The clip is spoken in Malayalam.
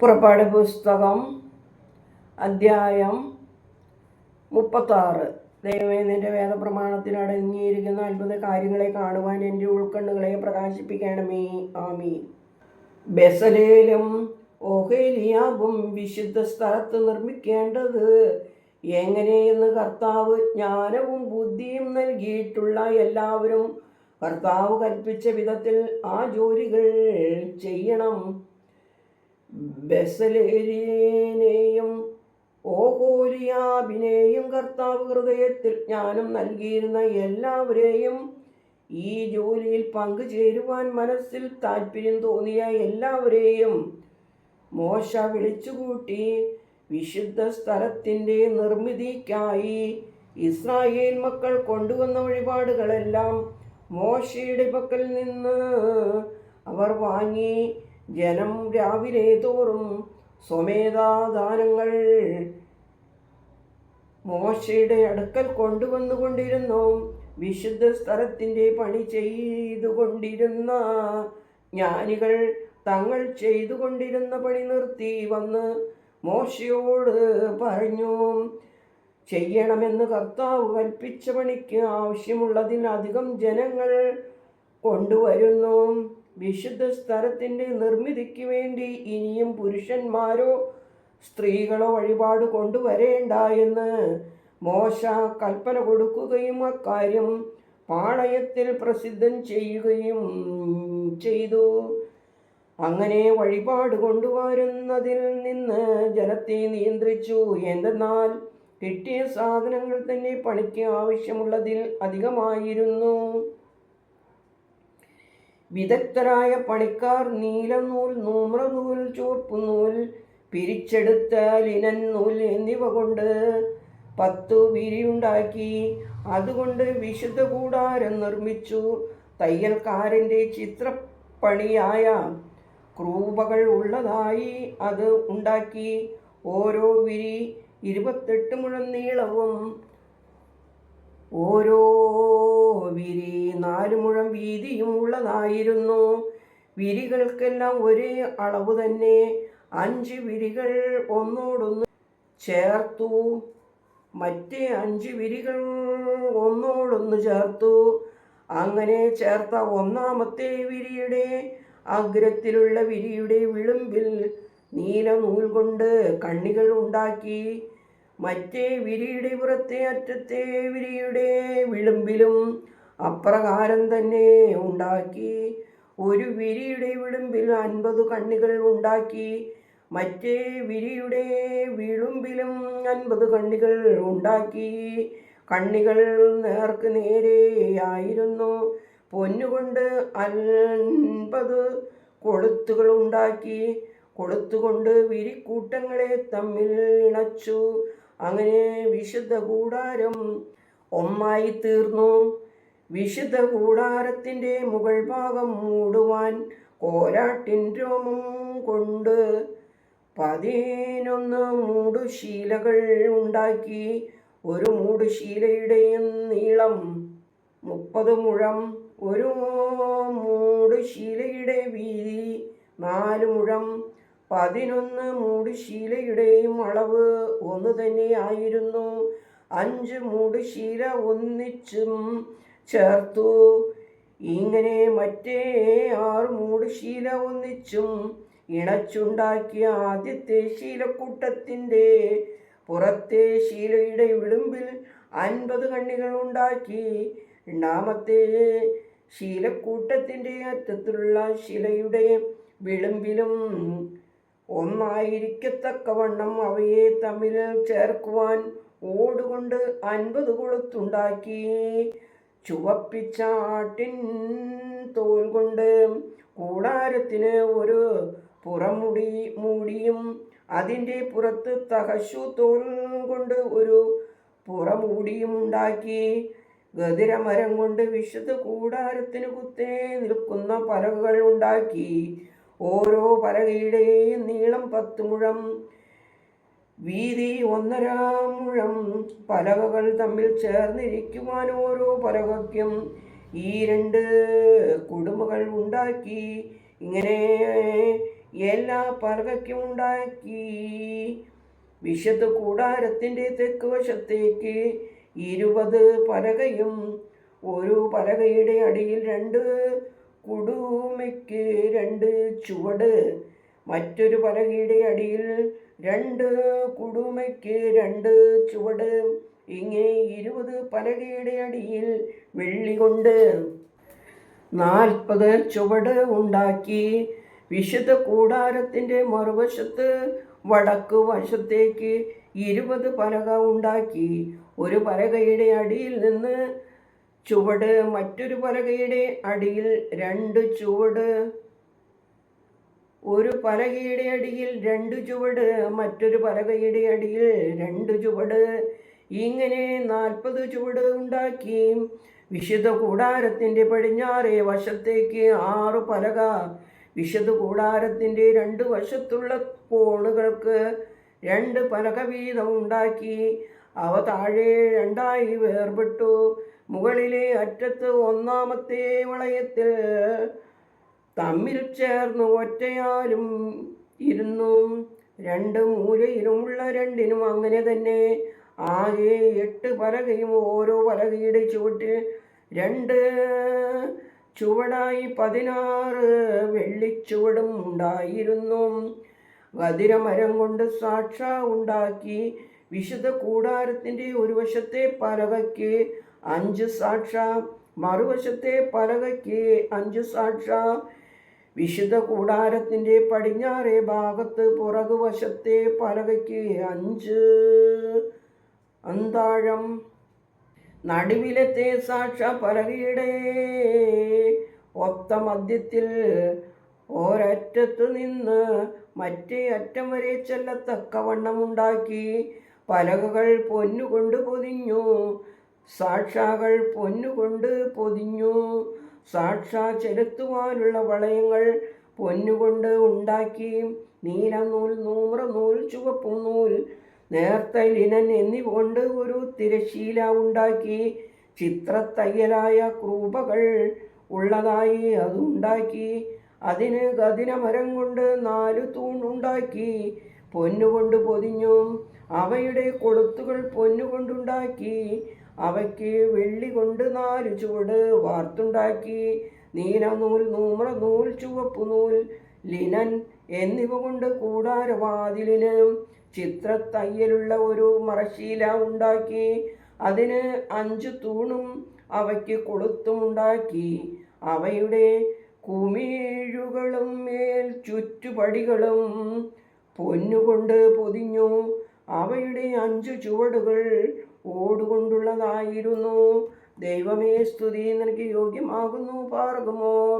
പുറപ്പാട് പുസ്തകം അധ്യായം 36. ദൈവമേ, നിന്റെ വേദപ്രമാണത്തിൽ അടങ്ങിയിരിക്കുന്ന അത്ഭുത കാര്യങ്ങളെ കാണുവാൻ എൻ്റെ ഉൾക്കണ്ണുകളെ പ്രകാശിപ്പിക്കണമേ. ആമീൻ. ബെസലേലും ഓഹേലിയാബും വിശുദ്ധ സ്ഥലത്ത് നിർമ്മിക്കേണ്ടത് എങ്ങനെയെന്ന് കർത്താവ് ജ്ഞാനവും ബുദ്ധിയും നൽകിയിട്ടുള്ള എല്ലാവരും കർത്താവ് കൽപ്പിച്ച വിധത്തിൽ ആ ജോലികൾ ചെയ്യണം. ബെസലേലിനെയും ഓഹോലിയാബിനെയും കർത്താവ് ഹൃദയത്തിൽ ജ്ഞാനം നൽകിയിരുന്ന എല്ലാവരെയും ഈ ജോലിയിൽ പങ്കുചേരുവാൻ മനസ്സിൽ താല്പര്യം തോന്നിയ എല്ലാവരെയും മോശ വിളിച്ചുകൂട്ടി വിശുദ്ധ സ്ഥലത്തിൻ്റെ നിർമ്മിതിക്കായി ഇസ്രായേൽ മക്കൾ കൊണ്ടുവന്ന വഴിപാടുകളെല്ലാം മോശയുടെ പക്കൽ നിന്ന് അവർ വാങ്ങി. ജനം രാവിലെ തോറും സ്വമേധാദാനങ്ങൾ മോശയുടെ അടുക്കൽ കൊണ്ടുവന്നുകൊണ്ടിരുന്നു. വിശുദ്ധ സ്ഥലത്തിൻ്റെ പണി ചെയ്തുകൊണ്ടിരുന്ന ജ്ഞാനികൾ തങ്ങൾ ചെയ്തുകൊണ്ടിരുന്ന പണി നിർത്തി വന്ന് മോശയോട് പറഞ്ഞു, ചെയ്യണമെന്ന് കർത്താവ് കൽപ്പിച്ച പണിക്ക് ആവശ്യമുള്ളതിലധികം ജനങ്ങൾ കൊണ്ടുവരുന്നു. വിശുദ്ധ സ്ഥലത്തിൻ്റെ നിർമ്മിതിക്ക് വേണ്ടി ഇനിയും പുരുഷന്മാരോ സ്ത്രീകളോ വഴിപാട് കൊണ്ടുവരേണ്ട എന്ന് മോശ കൽപ്പന കൊടുക്കുകയും അക്കാര്യം പാളയത്തിൽ പ്രസിദ്ധം ചെയ്യുകയും ചെയ്തു. അങ്ങനെ വഴിപാട് കൊണ്ടുവരുന്നതിൽ നിന്ന് ജനത്തെ നിയന്ത്രിച്ചു. എന്തെന്നാൽ കിട്ടിയ സാധനങ്ങൾ തന്നെ പണിക്ക് ആവശ്യമുള്ളതിൽ അധികമായിരുന്നു. വിദഗ്ധരായ പണിക്കാർ നീലനൂൽ, നൂമ്രനൂൽ, ചുവപ്പുനൂൽ, പിരിച്ചെടുത്ത ലിനൻ നൂൽ എന്നിവ കൊണ്ട് 10 വിരിയുണ്ടാക്കി. അതുകൊണ്ട് വിശുദ്ധ കൂടാരം നിർമ്മിച്ചു. തയ്യൽക്കാരൻ്റെ ചിത്രപ്പണിയായ ക്രൂപകൾ ഉള്ളതായി അത് ഉണ്ടാക്കി. ഓരോ വിരി 28 മുഴം നീളവും ഓരോ വിരി 4 മുഴം വീതിയും ഉള്ളതായിരുന്നു. വിരികൾക്കെല്ലാം ഒരേ അളവ് തന്നെ. 5 വിരികൾ ഒന്നോടൊന്ന് ചേർത്തു, മറ്റേ 5 വിരികൾ ഒന്നോടൊന്ന് ചേർത്തു. അങ്ങനെ ചേർത്ത ഒന്നാമത്തെ വിരിയുടെ അഗ്രത്തിലുള്ള വിരിയുടെ വിളുമ്പിൽ നീല നൂൽ കൊണ്ട് കണ്ണികൾ ഉണ്ടാക്കി. മറ്റേ വിരിയുടെ പുറത്തെ അറ്റത്തെ വിരിയുടെ വിളുമ്പിലും അപ്രകാരം തന്നെ ഉണ്ടാക്കി. ഒരു വിരിയുടെ വിളുമ്പിൽ 50 കണ്ണികൾ ഉണ്ടാക്കി. മറ്റേ വിരിയുടെ വിളുമ്പിലും 50 കണ്ണികൾ ഉണ്ടാക്കി. കണ്ണികൾ നേർക്ക് നേരെയായിരുന്നു. പൊന്നുകൊണ്ട് 50 കൊളുത്തുകൾ ഉണ്ടാക്കി. കൊളുത്തുകൊണ്ട് വിരിക്കൂട്ടങ്ങളെ തമ്മിൽ ഇണച്ചു. അങ്ങനെ വിശുദ്ധ കൂടാരം ഒന്നായി തീർന്നു. വിശുദ്ധ കൂടാരത്തിൻ്റെ മുകൾ ഭാഗം മൂടുവാൻ കോലാട്ടിൻ രോമം കൊണ്ട് 11 മൂടുശീലകൾ ഉണ്ടാക്കി. ഒരു മൂടുശീലയുടെയും നീളം 30 മുഴം, ഒരു മൂടുശീലയുടെ വീതി 4 മുഴം. 11 മൂടുശീലയുടെയും അളവ് ഒന്ന് തന്നെയായിരുന്നു. 5 മൂടുശീല ഒന്നിച്ചും ചേർത്തു. ഇങ്ങനെ മറ്റേ 6 മൂടുശീല ഒന്നിച്ചും ഇണച്ചുണ്ടാക്കിയ ആദ്യത്തെ ശീലക്കൂട്ടത്തിൻ്റെ പുറത്തെ ശീലയുടെ വിളുമ്പിൽ 50 കണ്ണികൾ ഉണ്ടാക്കി. രണ്ടാമത്തെ ശീലക്കൂട്ടത്തിൻ്റെ അറ്റത്തുള്ള ശിലയുടെ വിളുമ്പിലും ഒന്നായിരിക്കത്തക്കവണ്ണം അവയെ തമ്മിൽ ചേർക്കുവാൻ ഓടുകൊണ്ട് 50 കൊളുത്തുണ്ടാക്കി. ചുവപ്പിച്ച ആട്ടിൻ തോൽ കൊണ്ട് കൂടാരത്തിന് ഒരു മൂടിയും അതിൻ്റെ പുറത്ത് തഹശു തോൽ കൊണ്ട് ഒരു പുറമൂടിയും ഉണ്ടാക്കി. ഗദിരമരം കൊണ്ട് വിശുദ്ധ കൂടാരത്തിന് കുത്തേ നിൽക്കുന്ന പലകകൾ ഉണ്ടാക്കി. ഓരോ പലകയുടെയും നീളം 10 മുഴം, വീതി 1.5 മുഴം. പലകകൾ തമ്മിൽ ചേർന്നിരിക്കുവാൻ ഓരോ പലകയ്ക്കും ഈ 2 കുടുമകൾ ഉണ്ടാക്കി. ഇങ്ങനെ എല്ലാ പലകയ്ക്കും ഉണ്ടാക്കി. വിശുദ്ധ കൂടാരത്തിൻ്റെ തെക്ക് വശത്തേക്ക് 20 പലകയും ഒരു പലകയുടെ അടിയിൽ 2 കുടുമയ്ക്ക് 2 ചുവട്, മറ്റൊരു പലകയുടെ അടിയിൽ 2 കുടുമയ്ക്ക് 2 ചുവട്, ഇങ്ങനെ 20 പലകയുടെ അടിയിൽ വെള്ളി കൊണ്ട് 40 ചുവട് ഉണ്ടാക്കി. വിശുദ്ധ കൂടാരത്തിൻ്റെ മറുവശത്ത് വടക്ക് വശത്തേക്ക് 20 പലക ഉണ്ടാക്കി. ഒരു പലകയുടെ അടിയിൽ നിന്ന് ചുവട്, മറ്റൊരു പലകയുടെ അടിയിൽ 2 ചുവട്, ഒരു പലകയുടെ അടിയിൽ 2 ചുവട്, മറ്റൊരു പലകയുടെ അടിയിൽ 2 ചുവട്, ഇങ്ങനെ 40 ചുവട് ഉണ്ടാക്കി. വിശുദ്ധ കൂടാരത്തിൻ്റെ പടിഞ്ഞാറേ വശത്തേക്ക് 6 പലക. വിശുദ്ധ കൂടാരത്തിൻ്റെ 2 വശത്തുള്ള കോണുകൾക്ക് 2 പലക വീതം ഉണ്ടാക്കി. അവ താഴെ 2ആയി വേർപെട്ടു. മുകളിലെ അറ്റത്ത് 1-ാമത്തെ വളയത്തിൽ തമ്മിൽ ചേർന്ന് ഒറ്റയാലും ഇരുന്നു. 2 മൂലയിലുമുള്ള 2-നും അങ്ങനെ തന്നെ. ആകെ 8 പലകയും ഓരോ പലകയുടെ ചുവട്ടിൽ 2 ചുവടായി 16 വെള്ളിച്ചുവടും ഉണ്ടായിരുന്നു. ഗദിരമരം കൊണ്ട് സാക്ഷ ഉണ്ടാക്കി. വിശുദ്ധ കൂടാരത്തിൻ്റെ ഒരു വശത്തെ പലകയ്ക്ക് 5 സാക്ഷ, മറുവശത്തെ പലകയ്ക്ക് 5 സാക്ഷ. വിശുദ്ധ കൂടാരത്തിൻ്റെ പടിഞ്ഞാറേ ഭാഗത്ത് പുറകുവശത്തെ പലകയ്ക്ക് 5 അന്താഴം. നടുവിലത്തെ സാക്ഷ പലകയുടെ ഒത്ത മധ്യത്തിൽ ഒരറ്റത്തു നിന്ന് മറ്റേ അറ്റം വരെ ചെല്ലത്തക്കവണ്ണം ഉണ്ടാക്കി. പലകകൾ പൊന്നുകൊണ്ട് പൊതിഞ്ഞു, സാക്ഷകൾ പൊന്നുകൊണ്ട് പൊതിഞ്ഞു. സാക്ഷ ചെലുത്തുവാനുള്ള വളയങ്ങൾ പൊന്നുകൊണ്ട് ഉണ്ടാക്കി. നീലനൂൽ, ധൂമ്രനൂൽ, ചുവപ്പുനൂൽ, നേർത്ത ലിനൻ എന്നിവ കൊണ്ട് ഒരു തിരശീല ഉണ്ടാക്കി. ചിത്രത്തയ്യലായ ക്രൂപകൾ ഉള്ളതായി അതുണ്ടാക്കി. അതിന് ഗദിരമരം കൊണ്ട് 4 തൂൺ ഉണ്ടാക്കി, പൊന്നുകൊണ്ട് പൊതിഞ്ഞു. അവയുടെ കൊളുത്തുകൾ പൊന്നുകൊണ്ടുണ്ടാക്കി. അവയ്ക്ക് വെള്ളി കൊണ്ട് 4 ചുവട് വാർത്തുണ്ടാക്കി. നീലനൂൽ, ധൂമ്രനൂൽ, ചുവപ്പുനൂൽ, ലിനൻ എന്നിവ കൊണ്ട് കൂടാരവാതിലിന് ചിത്രത്തയ്യലുള്ള ഒരു മറശ്ശീല ഉണ്ടാക്കി. അതിന് 5 തൂണും അവയ്ക്ക് കൊളുത്തും ഉണ്ടാക്കി. അവയുടെ കുമിഴുകളും മേൽ ചുറ്റുപടികളും പൊന്നുകൊണ്ട് പൊതിഞ്ഞു. അവയുടെ 5 ചുവടുകൾ ഓടുകൊണ്ടുള്ളതായിരുന്നു. ദൈവമേ, സ്തുതി, നിനക്ക് യോഗ്യമാകുന്നു. പാർക്കുമോർ.